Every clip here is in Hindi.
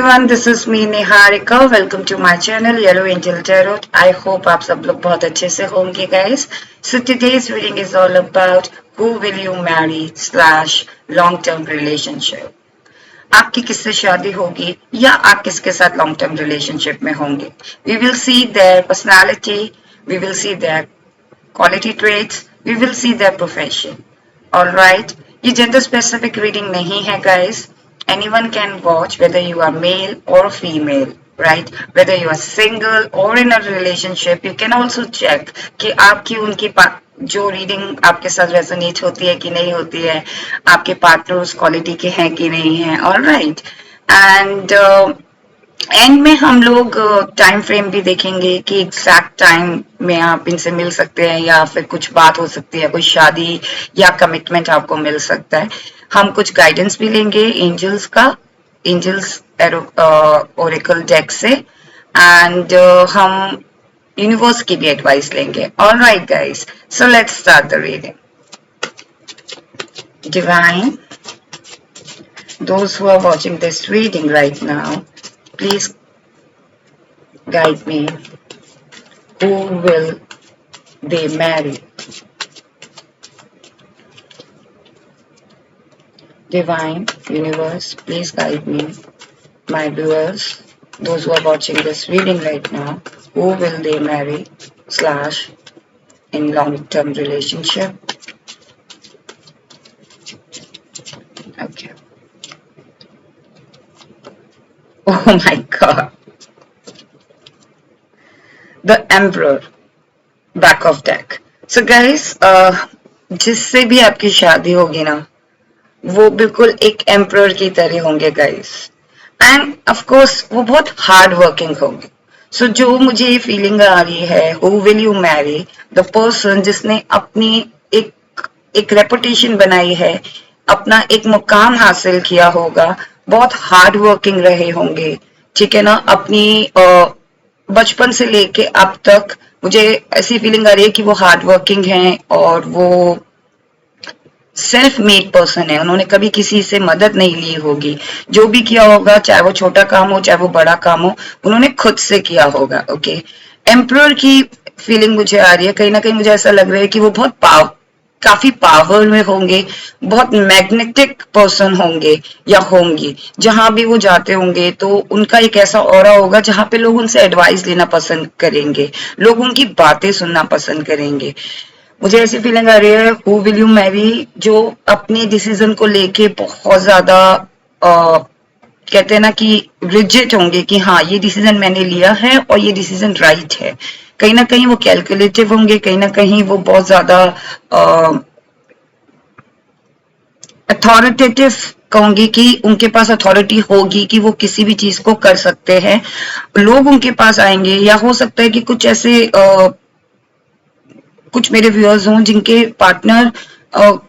everyone, this is me Niharika. Welcome to my channel Yellow Angel Tarot. I hope आप सब लोग बहुत अच्छे से होंगे guys. So today's reading is all about who will you marry slash long term relationship. आपकी किससे शादी होगी या आप किसके साथ लॉन्ग टर्म रिलेशनशिप में होंगे. We will see their personality, we will see their quality traits, we will see their profession. Alright, ये gender specific reading नहीं है guys. Anyone can watch whether you are male or female, right? Whether you are single or in a relationship, you can also check कि आपकी उनकी जो रीडिंग आपके साथ रेजोनेट होती है कि नहीं होती है, आपके पार्टनर उस क्वालिटी के हैं कि नहीं है. ऑलराइट, एंड एंड में हम लोग टाइम फ्रेम भी देखेंगे कि एग्जैक्ट टाइम में आप इनसे मिल सकते हैं या फिर कुछ बात हो सकती है, कोई शादी या कमिटमेंट आपको मिल सकता है. हम कुछ गाइडेंस भी लेंगे एंजल्स का, एंजल्स ओरेकल डेक से, एंड हम यूनिवर्स की भी एडवाइस लेंगे. Alright guys, so let's start the reading. Divine, those who are watching this reading right now, please guide me. Who will they marry? Divine, universe, please guide me. My viewers, those who are watching this reading right now, who will they marry slash in long-term relationship? Okay. Oh my God. The Emperor, back of deck. So guys, जिससे भी आपकी शादी होगी ना, वो बिल्कुल एक एम्परर की तरह होंगे गाइस, एंड ऑफ कोर्स वो बहुत हार्ड वर्किंग होंगे. सो जो मुझे ये फीलिंग आ रही है, who will you Mary, the person जिसने अपनी एक रेपुटेशन बनाई है, अपना एक मुकाम हासिल किया होगा, बहुत हार्ड वर्किंग रहे होंगे, ठीक है ना. अपनी बचपन से लेके अब तक मुझे ऐसी फीलिंग आ रही है कि वो हार्ड वर्किंग हैं और वो सेल्फ मेड पर्सन है. उन्होंने कभी किसी से मदद नहीं ली होगी. जो भी किया होगा, चाहे वो छोटा काम हो चाहे वो बड़ा काम हो, उन्होंने खुद से किया होगा. ओके, एम्परर की फीलिंग मुझे आ रही है. कहीं ना कहीं मुझे ऐसा लग रहा है कि वो बहुत काफी पावर में होंगे, बहुत मैग्नेटिक पर्सन होंगे या होंगी. जहां भी वो जाते होंगे तो उनका एक ऐसा ऑरा होगा जहां पे लोग उनसे एडवाइस लेना पसंद करेंगे, लोग उनकी बातें सुनना पसंद करेंगे. मुझे ऐसी फीलिंग आ रही है हु विल यू मैरी जो अपने डिसीजन को लेके बहुत ज्यादा कहते हैं ना कि रिजिड होंगे कि हाँ ये डिसीजन मैंने लिया है और ये डिसीजन राइट है. कहीं ना कहीं वो कैलकुलेटिव होंगे, कहीं ना कहीं वो बहुत ज्यादा अथॉरिटेटिव कहूंगी कि उनके पास अथॉरिटी होगी कि वो किसी भी चीज को कर सकते हैं. लोग उनके पास आएंगे या हो सकता है कि कुछ ऐसे कुछ मेरे व्यूअर्स हों जिनके पार्टनर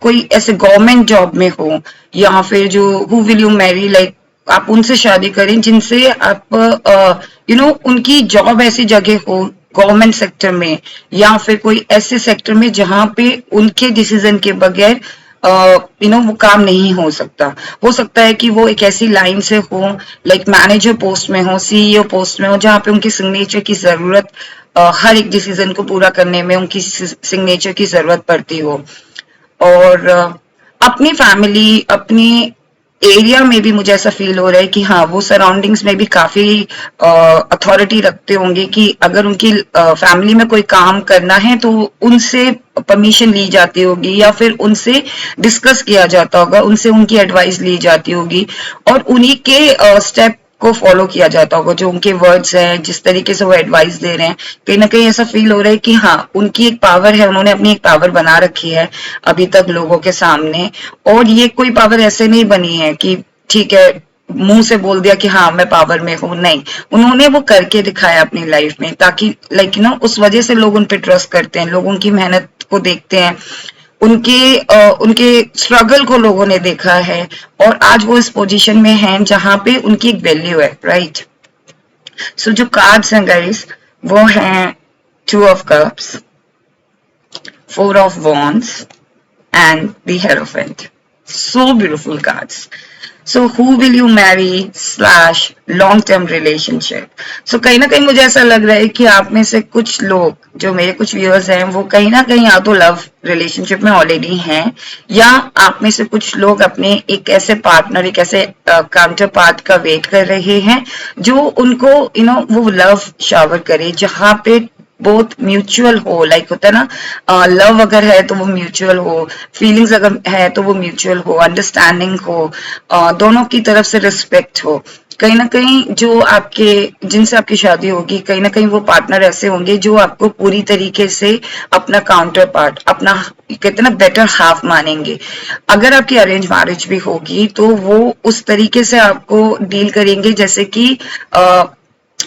कोई ऐसे गवर्नमेंट जॉब में हो, या फिर जो who will you Mary like आप उनसे शादी करें जिनसे आप उनकी जॉब ऐसी जगह हो गवर्नमेंट सेक्टर में, या फिर कोई ऐसे सेक्टर में जहां पे उनके डिसीजन के बगैर वो काम नहीं हो सकता. हो सकता है कि वो एक ऐसी लाइन से हो, लाइक मैनेजर पोस्ट में हो, सीईओ पोस्ट में हो, जहां पे उनकी सिग्नेचर की जरूरत हर एक डिसीजन को पूरा करने में उनकी सिग्नेचर की जरूरत पड़ती हो. और अपनी फैमिली, अपनी एरिया में भी मुझे ऐसा फील हो रहा है कि हाँ वो सराउंडिंग्स में भी काफी अथॉरिटी रखते होंगे कि अगर उनकी फैमिली में कोई काम करना है तो उनसे परमिशन ली जाती होगी या फिर उनसे डिस्कस किया जाता होगा, उनसे उनकी एडवाइस ली जाती होगी और उन्हीं के स्टेप को फॉलो किया जाता होगा. जो उनके वर्ड्स हैं, जिस तरीके से वो एडवाइस दे रहे हैं, कहीं ना कहीं ऐसा फील हो रहा है कि हाँ उनकी एक पावर है, उन्होंने अपनी एक पावर बना रखी है अभी तक लोगों के सामने. और ये कोई पावर ऐसे नहीं बनी है कि ठीक है मुंह से बोल दिया कि हाँ मैं पावर में हूं, नहीं, उन्होंने वो करके दिखाया अपनी लाइफ में, ताकि उस वजह से लोग उन पे ट्रस्ट करते हैं, लोग उनकी मेहनत को देखते हैं, उनके स्ट्रगल को लोगों ने देखा है और आज वो इस पोजीशन में हैं जहां पे उनकी एक वैल्यू है. राइट, सो जो कार्ड्स हैं गाइस वो हैं 2 of Cups, 4 of Wands and the Hierophant. So beautiful cards. So who will you marry slash long term relationship. So कहीं ना कहीं मुझे ऐसा लग रहा है कि आप में से कुछ लोग, जो मेरे कुछ व्यूअर्स हैं, वो कहीं ना कहीं या तो लव रिलेशनशिप में ऑलरेडी हैं, या आप में से कुछ लोग अपने एक ऐसे पार्टनर, एक ऐसे काउंटर पार्ट का वेट कर रहे हैं जो उनको वो लव शावर करे, जहां पे बोथ म्यूचुअल हो। लाइक होता है ना, लव अगर है तो वो म्यूचुअल हो, फीलिंग्स अगर है तो वो म्यूचुअल हो, अंडरस्टैंडिंग हो, दोनों की तरफ से रिस्पेक्ट हो। कहीं ना कहीं जो आपके, जिनसे आपकी शादी होगी, कहीं ना कहीं वो पार्टनर ऐसे होंगे जो आपको पूरी तरीके से अपना काउंटर पार्ट, अपना कहते हैं ना बेटर हाफ मानेंगे। अगर आपकी अरेंज मैरिज भी होगी तो वो उस तरीके से आपको डील करेंगे जैसे कि,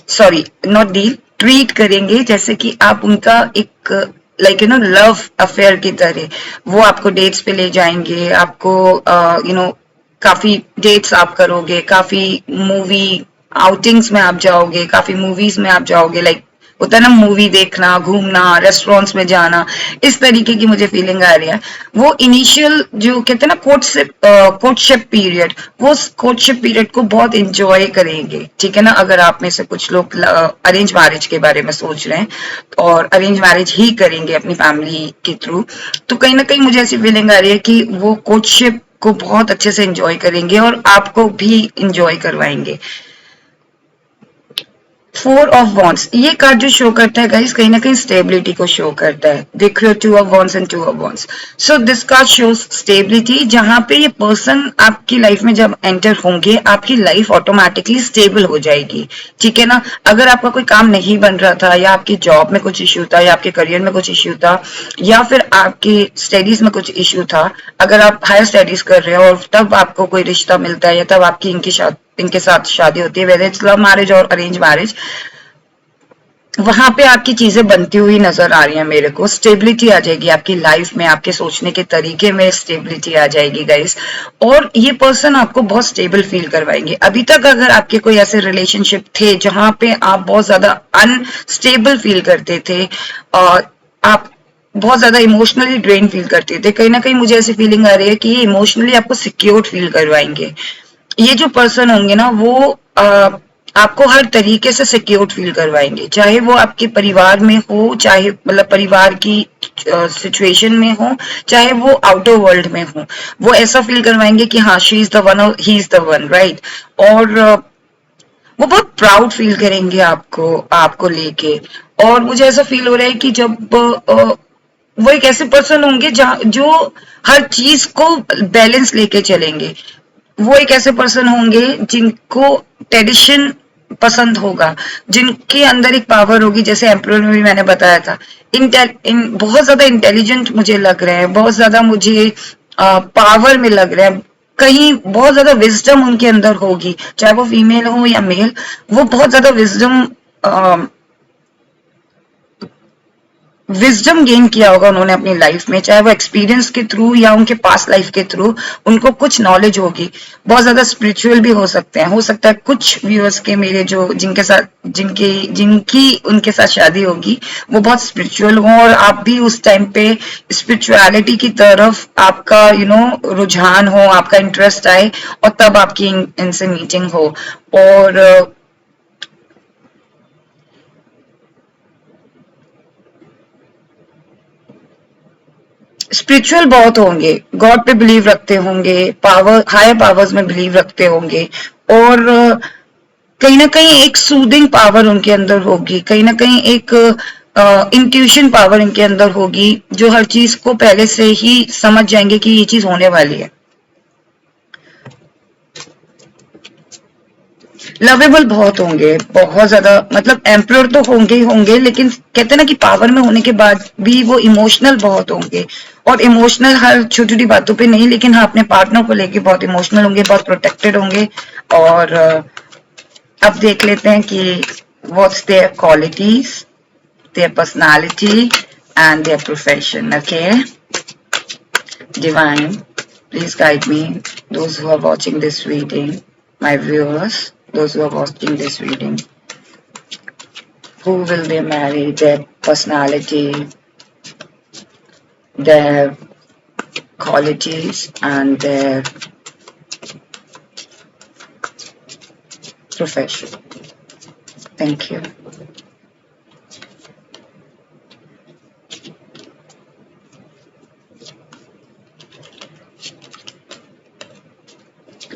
सॉरी नॉट डील, ट्रीट करेंगे जैसे कि आप उनका एक, लाइक लव अफेयर की तरह। वो आपको डेट्स पे ले जाएंगे, आपको काफी डेट्स आप करोगे, काफी मूवी आउटिंग्स में आप जाओगे, काफी मूवीज में आप जाओगे। लाइक होता है ना, मूवी देखना, घूमना, रेस्टोरेंट्स में जाना, इस तरीके की मुझे फीलिंग आ रही है। वो इनिशियल जो कहते हैं ना कोर्टशिप पीरियड, वो कोर्टशिप पीरियड को बहुत इंजॉय करेंगे। ठीक है ना, अगर आप में से कुछ लोग अरेंज मैरिज के बारे में सोच रहे हैं और अरेंज मैरिज ही करेंगे अपनी फैमिली के थ्रू, तो कहीं ना कहीं मुझे ऐसी फीलिंग आ रही है कि वो कोर्टशिप को बहुत अच्छे से एंजॉय करेंगे और आपको भी एंजॉय करवाएंगे। फोर ऑफ वॉन्ट्स, ये कार्ड जो शो करता है गाइस, कहीं ना कहीं स्टेबिलिटी को शो करता है। देख रहे हो, two of wants and two of wands. So this card shows stability, जहां पे ये पर्सन आपकी लाइफ में जब एंटर होंगे, आपकी लाइफ ऑटोमेटिकली स्टेबल हो जाएगी। ठीक है ना, अगर आपका कोई काम नहीं बन रहा था, या आपकी जॉब में कुछ इश्यू था, या आपके करियर में कुछ इश्यू था, या फिर आपकी स्टडीज में कुछ इश्यू था, अगर आप हायर स्टडीज कर रहे हो और तब आपको कोई रिश्ता मिलता है, या तब आपकी इनके साथ शादी होती है, वेदर इट्स लव मैरिज और अरेंज मैरिज, वहां पे आपकी चीजें बनती हुई नजर आ रही हैं मेरे को। स्टेबिलिटी आ जाएगी आपकी लाइफ में, आपके सोचने के तरीके में स्टेबिलिटी आ जाएगी गाइस। और ये पर्सन आपको बहुत स्टेबल फील करवाएंगे। अभी तक अगर आपके कोई ऐसे रिलेशनशिप थे जहां पे आप बहुत ज्यादा अनस्टेबल फील करते थे, और आप बहुत ज्यादा इमोशनली ड्रेन फील करते थे, कहीं ना कहीं मुझे ऐसी फीलिंग आ रही है कि ये इमोशनली आपको सिक्योर फील करवाएंगे। ये जो पर्सन होंगे ना, वो आपको हर तरीके से सिक्योर फील करवाएंगे, चाहे वो आपके परिवार में हो, चाहे मतलब परिवार की सिचुएशन में हो, चाहे वो आउटर वर्ल्ड में हो। वो ऐसा फील करवाएंगे कि हाँ, शी इज द वन और he is the one, right. और वो बहुत प्राउड फील करेंगे आपको आपको लेके। और मुझे ऐसा फील हो रहा है कि जब वो एक ऐसे पर्सन होंगे जहाँ जो हर चीज को बैलेंस लेके चलेंगे। वो एक ऐसे पर्सन होंगे जिनको ट्रेडिशन पसंद होगा, जिनके अंदर एक पावर होगी, जैसे एम्प्रर में भी मैंने बताया था। बहुत ज्यादा इंटेलिजेंट मुझे लग रहे हैं, बहुत ज्यादा मुझे पावर में लग रहे हैं। कहीं बहुत ज्यादा विजडम उनके अंदर होगी, चाहे वो फीमेल हो या मेल। वो बहुत ज्यादा विजडम गेन किया होगा उन्होंने अपनी लाइफ में, चाहे वो एक्सपीरियंस के थ्रू या उनके पास लाइफ के थ्रू। उनको कुछ नॉलेज होगी, बहुत ज्यादा स्पिरिचुअल भी हो सकते हैं। हो सकता है कुछ व्यूअर्स के मेरे जो जिनके साथ जिनकी उनके साथ शादी होगी, वो बहुत स्पिरिचुअल हो, और आप भी उस टाइम पे स्पिरिचुअलिटी की तरफ आपका रुझान हो, आपका इंटरेस्ट आए, और तब आपकी इनसे मीटिंग हो। और स्पिरिचुअल बहुत होंगे, गॉड पे बिलीव रखते होंगे, पावर, हायर पावर्स में बिलीव रखते होंगे। और कहीं ना कहीं एक सूदिंग पावर उनके अंदर होगी, कहीं ना कहीं एक इंट्यूशन पावर इनके अंदर होगी, जो हर चीज को पहले से ही समझ जाएंगे कि ये चीज होने वाली है। लवेबल बहुत होंगे, बहुत ज्यादा, मतलब एम्प्रर तो होंगे ही होंगे, लेकिन कहते हैं ना कि पावर में होने के बाद भी वो इमोशनल बहुत होंगे। और इमोशनल हर छोटी छोटी बातों पे नहीं, लेकिन हाँ, अपने पार्टनर को लेके बहुत इमोशनल होंगे, बहुत प्रोटेक्टेड होंगे। और अब देख लेते हैं कि what's there qualities, their personality, and their profession. Okay, divine, please guide me, those who are watching this reading, my viewers, those who are watching this reading. Who will they marry? Their personality, their qualities, and their profession. Thank you.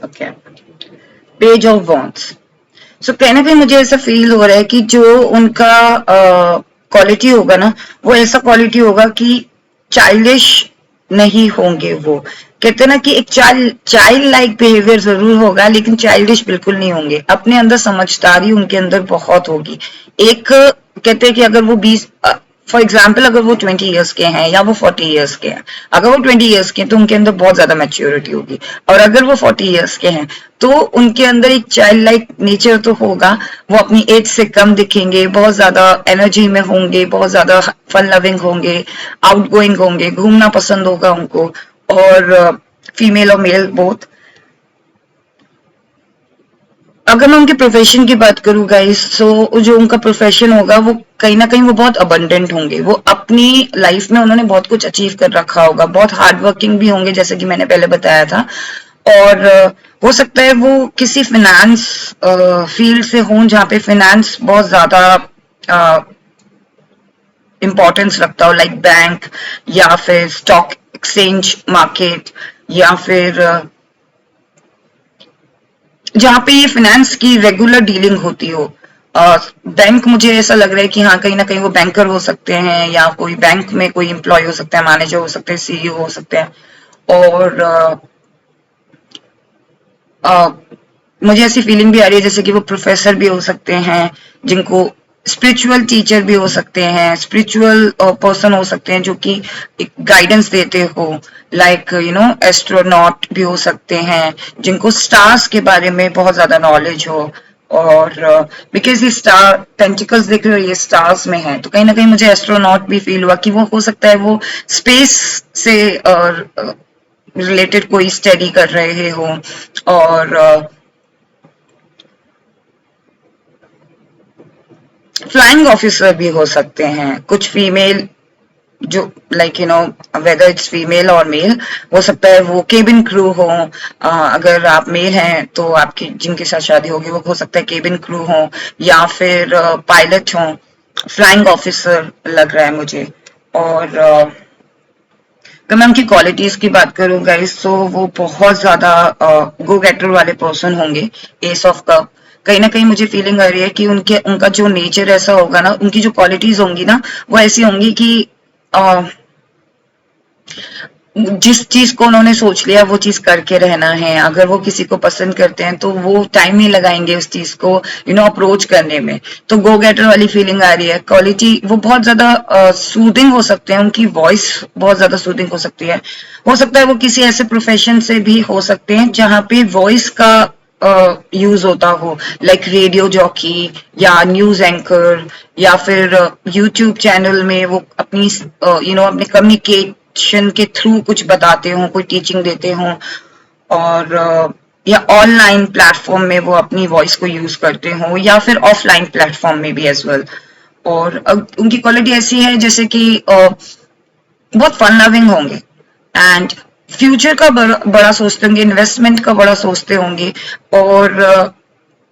Okay, page of wands. So कहीं ना कहीं मुझे ऐसा फील हो रहा है कि जो उनका क्वालिटी होगा ना, वो ऐसा क्वालिटी होगा कि चाइल्डिश नहीं होंगे। वो कहते हैं ना कि एक चाइल्ड लाइक बिहेवियर जरूर होगा, लेकिन चाइल्डिश बिल्कुल नहीं होंगे। अपने अंदर समझदारी उनके अंदर बहुत होगी। एक कहते हैं कि अगर वो 20, फॉर एग्जाम्पल अगर वो 20 ईयर्स के हैं या वो 40 ईयर्स के हैं, अगर वो 20 ईयर्स के हैं तो उनके अंदर बहुत ज्यादा मैच्योरिटी होगी। और अगर वो 40 ईयर्स के हैं तो उनके अंदर एक चाइल्ड लाइक नेचर तो होगा। वो अपनी एज से कम दिखेंगे, बहुत ज्यादा एनर्जी में होंगे, बहुत ज्यादा फन लविंग होंगे, आउटगोइंग होंगे, घूमना पसंद होगा उनको। और फीमेल और मेल बोथ। अगर मैं उनके प्रोफेशन की बात करूं गाइस, तो जो उनका प्रोफेशन होगा वो कहीं ना कहीं वो बहुत अबंडेंट होंगे। वो अपनी लाइफ में उन्होंने बहुत कुछ अचीव कर रखा होगा, बहुत हार्ड वर्किंग भी होंगे जैसे कि मैंने पहले बताया था। और हो सकता है वो किसी फिनेंस फील्ड से हों जहाँ पे फिनेंस बहुत ज्यादा इंपॉर्टेंस रखता हो, लाइक बैंक या फिर स्टॉक एक्सचेंज मार्केट, या फिर जहाँ पे ये फाइनेंस की रेगुलर डीलिंग होती हो। बैंक मुझे ऐसा लग रहा है कि हाँ कहीं ना कहीं वो बैंकर हो सकते हैं, या कोई बैंक में कोई एम्प्लॉय हो सकता है, मैनेजर हो सकते हैं, सीईओ हो सकते हैं। और मुझे ऐसी फीलिंग भी आ रही है जैसे कि वो प्रोफेसर भी हो सकते हैं, जिनको स्पिरिचुअल टीचर भी हो सकते हैं, स्पिरिचुअल पर्सन हो सकते हैं जो कि एक गाइडेंस देते हो, लाइक एस्ट्रोनॉट भी हो सकते हैं, जिनको स्टार्स के बारे में बहुत ज्यादा नॉलेज हो। और बिकॉज ये स्टार पेंटिकल्स देख रहे हो, ये स्टार्स में है, तो कहीं ना कहीं मुझे एस्ट्रोनॉट भी फील हुआ कि वो हो सकता है वो स्पेस से रिलेटेड कोई स्टडी कर रहे हो। और फ्लाइंग ऑफिसर भी हो सकते हैं कुछ फीमेल, जो लाइक वेदर इट्स फीमेल और मेल। हो सकता है वो केबिन क्रू हो। अगर आप मेल हैं तो आपकी जिनके साथ शादी होगी वो हो सकता है केबिन क्रू हो, या फिर पायलट हो। फ्लाइंग ऑफिसर लग रहा है मुझे। और अगर मैं उनकी क्वालिटीज की बात करूं गाइस, तो वो बहुत ज्यादा गो गेटर वाले पर्सन होंगे। एस ऑफ कप, कहीं ना कहीं मुझे फीलिंग आ रही है कि उनका जो नेचर ऐसा होगा ना, उनकी जो क्वालिटीज होंगी ना, वो ऐसी होंगी कि जिस चीज को उन्होंने सोच लिया वो चीज करके रहना है। अगर वो किसी को पसंद करते हैं तो वो टाइम नहीं लगाएंगे उस चीज को अप्रोच करने में। तो गो गेटर वाली फीलिंग आ रही है। क्वालिटी वो बहुत ज्यादा सूदिंग हो सकते हैं, उनकी वॉइस बहुत ज्यादा सूदिंग हो सकती है। हो सकता है वो किसी ऐसे प्रोफेशन से भी हो सकते हैं जहाँ पे वॉइस का यूज होता हो, लाइक रेडियो जॉकी या न्यूज एंकर, या फिर यूट्यूब चैनल में वो अपनी अपने कम्युनिकेशन के थ्रू कुछ बताते हो, कोई टीचिंग देते हो। और या ऑनलाइन प्लेटफॉर्म में वो अपनी वॉइस को यूज करते हो, या फिर ऑफलाइन प्लेटफॉर्म में भी एज वेल। और उनकी क्वालिटी ऐसी है जैसे कि बहुत फन लविंग होंगे, एंड फ्यूचर का बड़ा सोचते होंगे, इन्वेस्टमेंट का बड़ा सोचते होंगे। और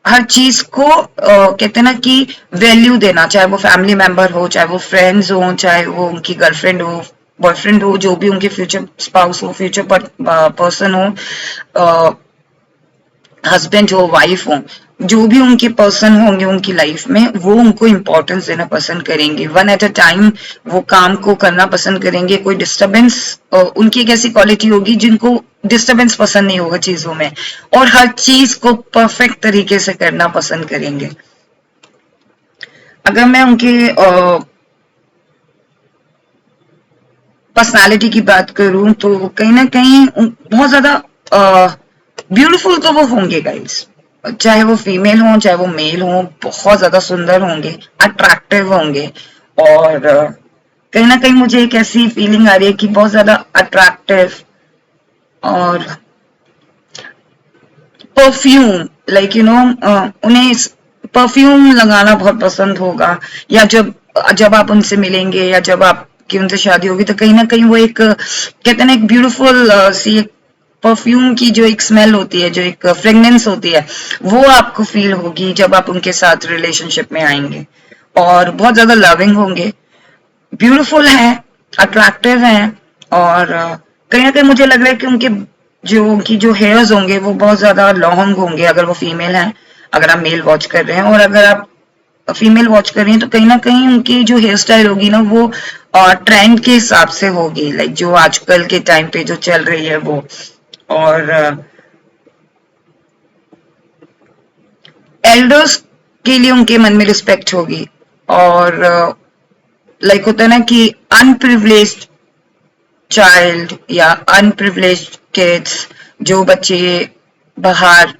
हर चीज को कहते हैं ना कि वैल्यू देना, चाहे वो फैमिली मेंबर हो, चाहे वो फ्रेंड्स हो, चाहे वो उनकी गर्लफ्रेंड हो, बॉयफ्रेंड हो, जो भी उनके फ्यूचर स्पाउस हो, फ्यूचर पर्सन हो, हस्बैंड हो, वाइफ हो, जो भी उनके पर्सन होंगे उनकी लाइफ में, वो उनको इम्पोर्टेंस देना पसंद करेंगे। वन एट अ टाइम वो काम को करना पसंद करेंगे। कोई डिस्टरबेंस, उनकी एक ऐसी क्वालिटी होगी जिनको डिस्टरबेंस पसंद नहीं होगा चीजों में, और हर चीज को परफेक्ट तरीके से करना पसंद करेंगे। अगर मैं उनके पर्सनालिटी की बात करूं तो कहीं ना कहीं बहुत ज्यादा ब्यूटीफुल तो वो होंगे गाइस, चाहे वो फीमेल हो चाहे वो मेल हो, बहुत ज्यादा सुंदर होंगे, अट्रैक्टिव होंगे। और कहीं ना कहीं मुझे एक ऐसी फीलिंग आ रही है कि बहुत ज्यादा अट्रैक्टिव। और परफ्यूम, लाइक उन्हें परफ्यूम लगाना बहुत पसंद होगा, या जब जब आप उनसे मिलेंगे या जब आपकी उनसे शादी होगी तो कहीं ना कहीं वो एक कहते हैं ना एक ब्यूटीफुल सी परफ्यूम की जो एक स्मेल होती है, जो एक फ्रेगनेंस होती है, वो आपको फील होगी जब आप उनके साथ रिलेशनशिप में आएंगे। और बहुत ज्यादा लविंग होंगे, ब्यूटीफुल हैं, अट्रैक्टिव हैं, और कहीं ना कहीं मुझे लग रहा है कि उनकी जो हेयर्स होंगे वो बहुत ज्यादा लॉन्ग होंगे अगर वो फीमेल हैं, अगर आप मेल वॉच कर रहे हैं। और अगर आप फीमेल वॉच कर रही हैं तो कहीं ना कहीं उनकी जो हेयर स्टाइल होगी ना वो ट्रेंड के हिसाब से होगी, लाइक जो आजकल के टाइम पे जो चल रही है वो। और एल्डर्स के लिए उनके मन में रिस्पेक्ट होगी। और लाइक होता है ना कि अनप्रिविलेज्ड चाइल्ड या अनप्रिविलेज्ड किड्स, जो बच्चे बाहर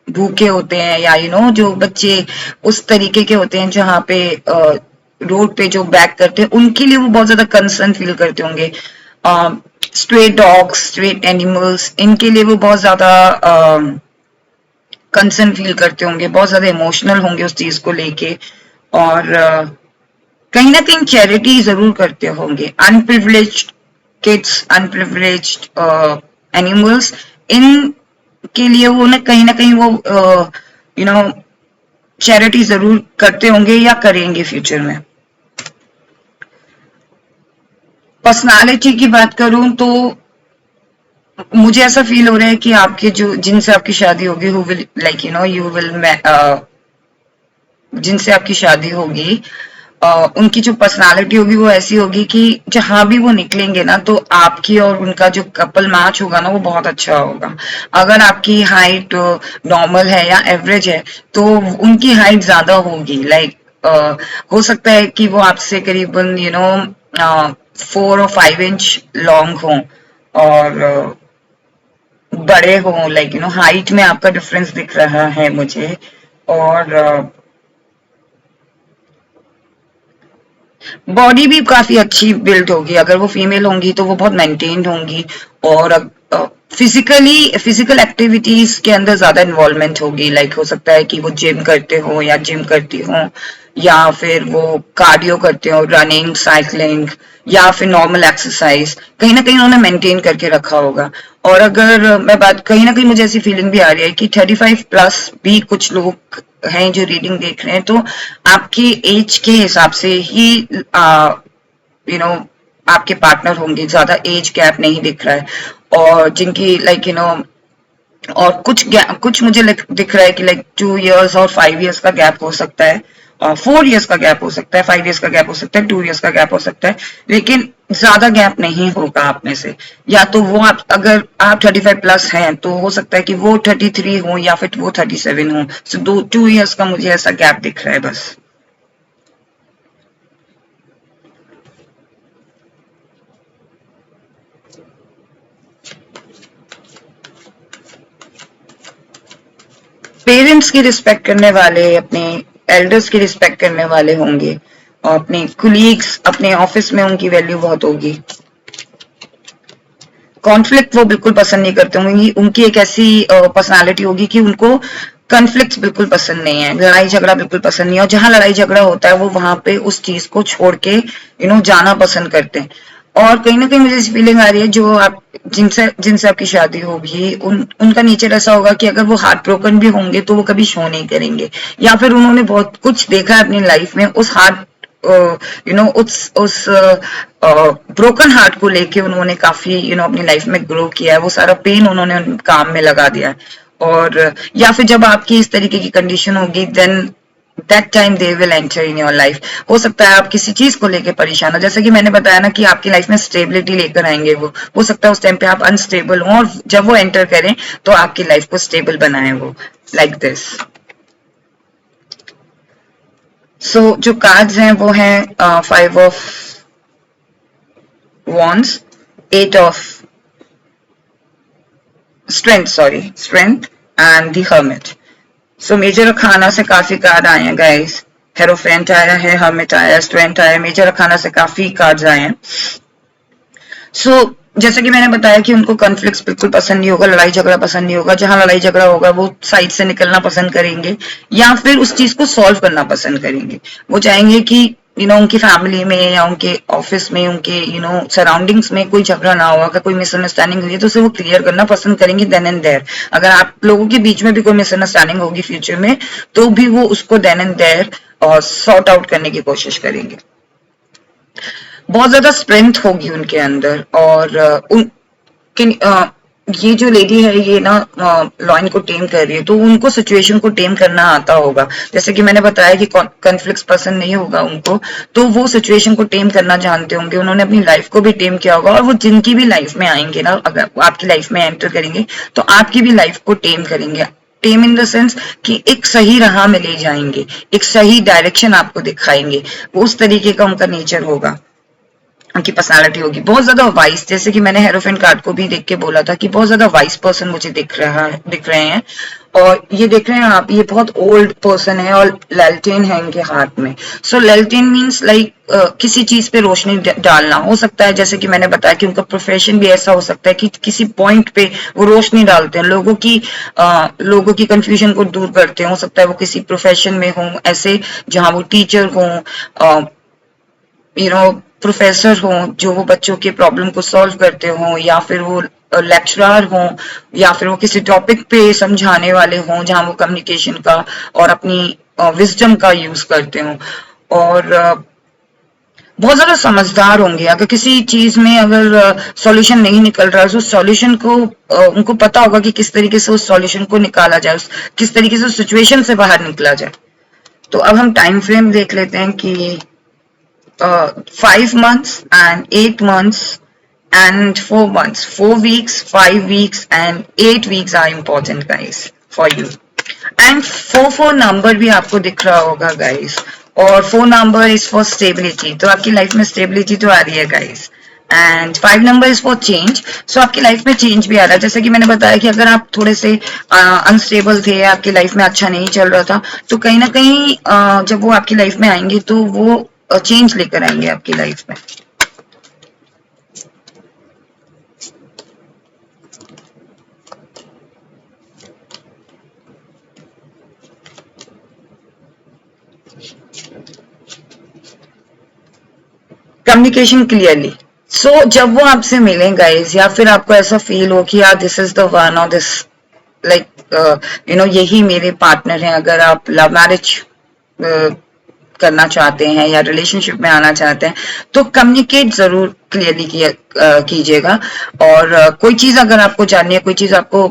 भूखे होते हैं, या जो बच्चे उस तरीके के होते हैं जहाँ पे रोड पे जो बैक करते हैं, उनके लिए वो बहुत ज्यादा कंसर्न फील करते होंगे। स्ट्रेट डॉग्स, स्ट्रेट एनिमल्स, इनके लिए वो बहुत ज्यादा कंसर्न फील करते होंगे, बहुत ज्यादा इमोशनल होंगे उस चीज को लेके। और कहीं ना कहीं चैरिटी जरूर करते होंगे। अनप्रिविलेज्ड किड्स, अनप्रिविलेज्ड एनिमल्स, इन के लिए वो ना कहीं वो यू नो चैरिटी जरूर करते होंगे या करेंगे फ्यूचर में। पर्सनालिटी की बात करूं तो मुझे ऐसा फील हो रहा है कि आपके जो जिनसे आपकी शादी होगी, who will like you will जिनसे आपकी शादी होगी, उनकी जो पर्सनालिटी होगी वो ऐसी होगी कि जहां भी वो निकलेंगे ना तो आपकी और उनका जो कपल मैच होगा ना वो बहुत अच्छा होगा। अगर आपकी हाइट नॉर्मल है या एवरेज है तो उनकी हाइट ज्यादा होगी, लाइक हो सकता है कि वो आपसे करीबन 4 और 5 इंच लॉन्ग हो, और बड़े हो, लाइक हाइट में आपका डिफरेंस दिख रहा है मुझे। और बॉडी भी काफी अच्छी बिल्ड होगी। अगर वो फीमेल होंगी तो वो बहुत मेंटेन्ड होंगी, और फिजिकल एक्टिविटीज के अंदर ज्यादा इन्वॉल्वमेंट होगी। लाइक हो सकता है कि वो जिम करते हो या जिम करती हो, या फिर वो कार्डियो करते हो, रनिंग, साइकिलिंग, या फिर नॉर्मल एक्सरसाइज कहीं ना कहीं उन्होंने मेंटेन करके रखा होगा। और अगर मैं बात, कहीं ना कहीं मुझे ऐसी फीलिंग भी आ रही है कि 35+ भी कुछ लोग हैं जो रीडिंग देख रहे हैं, तो आपकी एज के हिसाब से ही यू नो आपके पार्टनर होंगे। ज्यादा एज गैप नहीं दिख रहा है, और जिनकी लाइक और कुछ मुझे दिख रहा है कि लाइक 2 इयर्स और 5 इयर्स का गैप हो सकता है, 4 इयर्स का गैप हो सकता है, 5 इयर्स का गैप हो सकता है, 2 इयर्स का गैप हो सकता है, लेकिन ज्यादा गैप नहीं होगा आप में से। या तो वो अगर आप 35+ हैं तो हो सकता है कि वो 33 हो या फिर वो 37 हो। सो 2 इयर्स का मुझे ऐसा गैप दिख रहा है बस। पेरेंट्स की रिस्पेक्ट करने वाले, अपने एल्डर्स की रिस्पेक्ट करने वाले होंगे, और अपने कुलीग्स, अपने ऑफिस में उनकी वैल्यू बहुत होगी। कॉन्फ्लिक्ट वो बिल्कुल पसंद नहीं करते होंगे। उनकी एक ऐसी पर्सनालिटी होगी कि उनको कॉन्फ्लिक्ट बिल्कुल पसंद नहीं है, लड़ाई झगड़ा बिल्कुल पसंद नहीं है, और जहां लड़ाई झगड़ा होता है वो वहां पे उस चीज को छोड़ के जाना पसंद करते हैं। और कहीं ना कहीं मुझे इस फीलिंग आ रही है, जो आप जिनसे जिनसे आपकी शादी होगी, उनका नेचर ऐसा होगा कि अगर वो हार्ट ब्रोकन भी होंगे तो वो कभी शो नहीं करेंगे, या फिर उन्होंने बहुत कुछ देखा है अपनी लाइफ में, उस हार्ट उस ब्रोकन हार्ट को लेके उन्होंने काफी अपनी लाइफ में ग्रो किया है, वो सारा पेन उन्होंने काम में लगा दिया है। और या फिर जब आपकी इस तरीके की कंडीशन होगी, then that time they will enter in your life. हो सकता है आप किसी चीज को लेकर परेशान हो, जैसे कि मैंने बताया ना कि आपकी लाइफ में स्टेबिलिटी लेकर आएंगे वो। हो सकता है उस टाइम पे आप अनस्टेबल हो, और जब वो एंटर करें तो आपकी लाइफ को स्टेबल बनाए वो, लाइक दिस। सो जो कार्ड्स हैं वो हैं 5 of wands, 8 of strength and the hermit. So major arcana से काफी कार्ड आए हैं गाइस। हेरोफेंट आया है, हर्मिट आया है, स्ट्रेंथ आया है, मेजर अखाना से काफी कार्ड्स आए हैं। सो जैसे कि मैंने बताया कि उनको कॉन्फ्लिक्ट्स बिल्कुल पसंद नहीं होगा, लड़ाई झगड़ा पसंद नहीं होगा। जहां लड़ाई झगड़ा होगा वो साइड से निकलना पसंद करेंगे, या फिर उस चीज को सॉल्व करना पसंद करेंगे। वो चाहेंगे कि उनकी फैमिली में या उनके ऑफिस में, उनके सराउंडिंग्स में कोई झगड़ा ना हो, अगर कोई मिसअंडरस्टैंडिंग हुई है तो उसे वो क्लियर करना पसंद करेंगे देन एंड देयर। अगर आप लोगों के बीच में भी कोई मिसअंडरस्टैंडिंग होगी फ्यूचर में, तो भी वो उसको then and there sort out करने की कोशिश करेंगे। बहुत ज्यादा स्ट्रेंथ होगी उनके अंदर, और ये जो लेडी है ये ना लॉयन को टेम कर रही है, तो उनको सिचुएशन को टेम करना आता होगा। जैसे कि मैंने बताया कि कॉन्फ्लिक्ट्स पसंद नहीं होगा उनको, तो वो सिचुएशन को टेम करना जानते होंगे, उन्होंने अपनी लाइफ को भी टेम किया होगा, और वो जिनकी भी लाइफ में आएंगे ना, अगर आपकी लाइफ में एंटर करेंगे तो आपकी भी लाइफ को टेम करेंगे। टेम इन द सेंस कि एक सही राह में ले जाएंगे, एक सही डायरेक्शन आपको दिखाएंगे, उस तरीके का उनका नेचर होगा, उनकी पर्सनालिटी होगी। बहुत ज्यादा वाइस, जैसे कि मैंने हेरोफेंट कार्ड को भी देख के बोला था कि बहुत ज्यादा वाइस पर्सन मुझे दिख रहे हैं, और ये देख रहे हैं आप, ये बहुत ओल्ड पर्सन है और लेल्टेन है इनके हाथ में। सो लेल्टेन मीन्स लाइक किसी चीज पे रोशनी डालना हो सकता है, जैसे कि मैंने बताया कि उनका प्रोफेशन भी ऐसा हो सकता है कि किसी पॉइंट पे वो रोशनी डालते हैं, लोगों की कंफ्यूजन को दूर करते हैं। हो सकता है वो किसी प्रोफेशन में हो ऐसे जहां वो टीचर हो, प्रोफेसर हो जो वो बच्चों के प्रॉब्लम को सॉल्व करते हो, या फिर वो लेक्चरर हो, या फिर वो किसी टॉपिक पे समझाने वाले हों जहां वो कम्युनिकेशन का और अपनी विजडम का यूज करते हो। और बहुत ज्यादा समझदार होंगे। अगर किसी चीज में अगर सॉल्यूशन नहीं निकल रहा है तो सॉल्यूशन को उनको पता होगा कि किस तरीके से उस सॉल्यूशन को निकाला जाए, किस तरीके से उस सिचुएशन से बाहर निकला जाए। तो अब हम टाइम फ्रेम देख लेते हैं कि 5 months and 8 months and 4 months, 4 weeks, 5 weeks and 8 weeks are important guys for you. And 4 number भी आपको दिख रहा होगा guys, और 4 number is for stability, तो आपकी लाइफ में स्टेबिलिटी तो आ रही है guys। And 5 number is for change, so आपकी लाइफ में चेंज भी आ रहा है। जैसे कि मैंने बताया कि अगर आप थोड़े से अनस्टेबल थे, आपकी लाइफ में अच्छा नहीं चल रहा था, तो कहीं ना कहीं जब वो आपकी लाइफ में आएंगे तो वो चेंज लेकर आएंगे आपकी लाइफ में। कम्युनिकेशन क्लियरली, सो जब वो आपसे मिले गाइस, या फिर आपको ऐसा फील हो कि यार दिस इज द वन, और दिस लाइक यही मेरे पार्टनर हैं, अगर आप लव मैरिज करना चाहते हैं या रिलेशनशिप में आना चाहते हैं तो कम्युनिकेट जरूर क्लियरली कीजिएगा। और कोई चीज अगर आपको जाननी है, कोई चीज आपको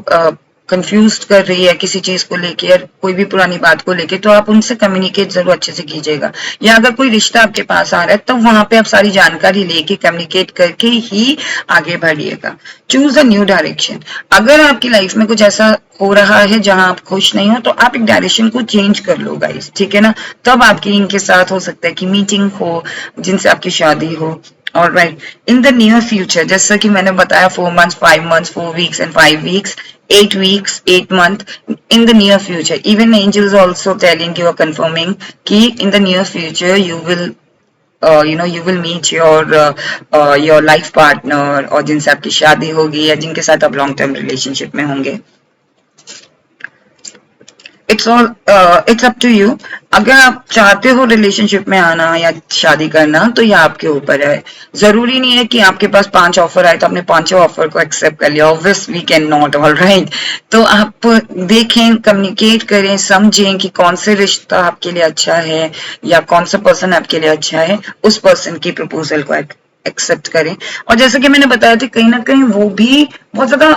कंफ्यूज कर रही है किसी चीज को लेके या कोई भी पुरानी बात को लेके, तो आप उनसे कम्युनिकेट जरूर अच्छे से कीजिएगा। या अगर कोई रिश्ता आपके पास आ रहा है तो वहां पे आप सारी जानकारी लेके कम्युनिकेट करके ही आगे बढ़िएगा। Choose a new direction. अगर आपकी लाइफ में कुछ ऐसा हो रहा है जहां आप खुश नहीं हो तो आप एक डायरेक्शन को चेंज कर लो गाइस, ठीक है ना। तब आपकी इनके साथ हो सकता है कि मीटिंग हो, जिनसे आपकी शादी हो। All right. In the near future, जैसा कि मैंने बताया 4 months, 5 months, 4 weeks and 5 weeks, 8 weeks, 8 months. In the near future, even angels also telling you or confirming कि in the near future you will you will meet your life partner, और जिनसे आपकी शादी होगी या जिनके साथ आप लॉन्ग टर्म रिलेशनशिप में होंगे। It's up to you. अगर आप चाहते हो रिलेशनशिप में आना या शादी करना तो ये आपके ऊपर है। जरूरी नहीं है कि आपके पास 5 ऑफर आए तो आपने 5 ऑफर को एक्सेप्ट कर लिया। Obvious we can not, all right. तो आप देखें, कम्युनिकेट करें, समझें कि कौन से रिश्ता आपके लिए अच्छा है या कौन सा पर्सन आपके लिए अच्छा है, उस पर्सन की प्रपोजल को एक्सेप्ट करें। और जैसे कि मैंने बताया था, कहीं ना कहीं वो भी बहुत ज्यादा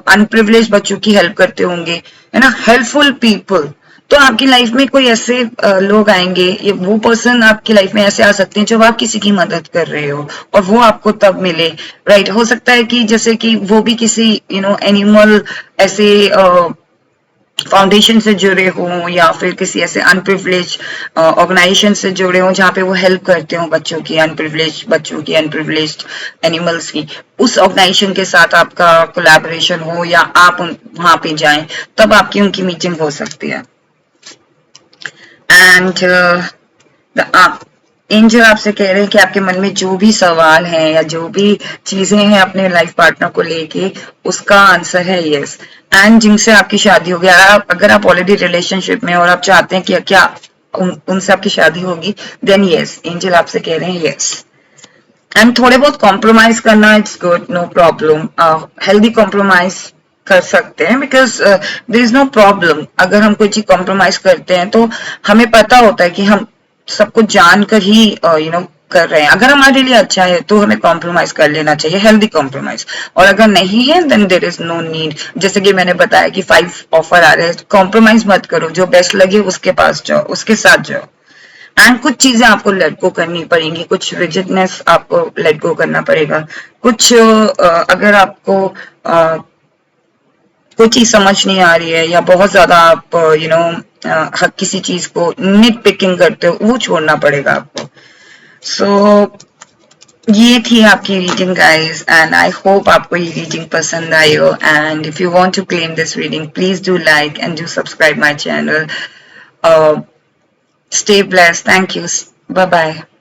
अनप्रिविलेज बच्चों की हेल्प करते होंगे, है ना, हेल्पफुल पीपल। तो आपकी लाइफ में कोई ऐसे लोग आएंगे, ये वो पर्सन आपकी लाइफ में ऐसे आ सकते हैं जब आप किसी की मदद कर रहे हो और वो आपको तब मिले, राइट। हो सकता है कि जैसे कि वो भी किसी एनिमल ऐसे फाउंडेशन से जुड़े हों या फिर किसी ऐसे अनप्रिविलेज ऑर्गेनाइजेशन से जुड़े हों जहाँ पे वो हेल्प करते हो बच्चों की, अनप्रिविलेज्ड एनिमल्स की। उस ऑर्गेनाइजेशन के साथ आपका कोलैबोरेशन हो या आप वहां पे जाएं, तब आपकी उनकी मीटिंग हो सकती है। एंड एंजल आपसे कह रहे हैं कि आपके मन में जो भी सवाल है या जो भी चीजें हैं अपने लाइफ पार्टनर को लेके, उसका आंसर है यस। एंड जिनसे आपकी शादी हो गया, अगर आप ऑलरेडी रिलेशनशिप में और आप चाहते हैं कि क्या उनसे आपकी शादी होगी, देन यस, एंजल आपसे कह रहे हैं यस। एंड थोड़े बहुत कॉम्प्रोमाइज करना, it's good, no problem, healthy compromise कर सकते हैं, because there is no problem. अगर हम कोई चीज कॉम्प्रोमाइज करते हैं तो हमें पता होता है कि हम सब कुछ जानकर ही कर रहे हैं। अगर हमारे लिए अच्छा है तो हमें कॉम्प्रोमाइज कर लेना चाहिए, हेल्दी कॉम्प्रोमाइज। और अगर नहीं है then there is no need. जैसे कि मैंने बताया कि 5 ऑफर आ रहे हैं, कॉम्प्रोमाइज मत करो, जो बेस्ट लगे उसके पास जाओ, उसके साथ जाओ। एंड कुछ चीजें आपको लेट गो करनी पड़ेंगी, कुछ रिजिडनेस आपको लेट गो करना पड़ेगा। कुछ अगर आपको कोई चीज समझ नहीं आ रही है, या बहुत ज्यादा आप हर किसी चीज को निट पिकिंग करते हो, वो छोड़ना पड़ेगा आपको। सो ये थी आपकी reading guys, and I hope आपको ये रीडिंग पसंद आई हो। And if you want to claim this reading, please do like and do subscribe my channel. Stay blessed. Thank you. Bye bye.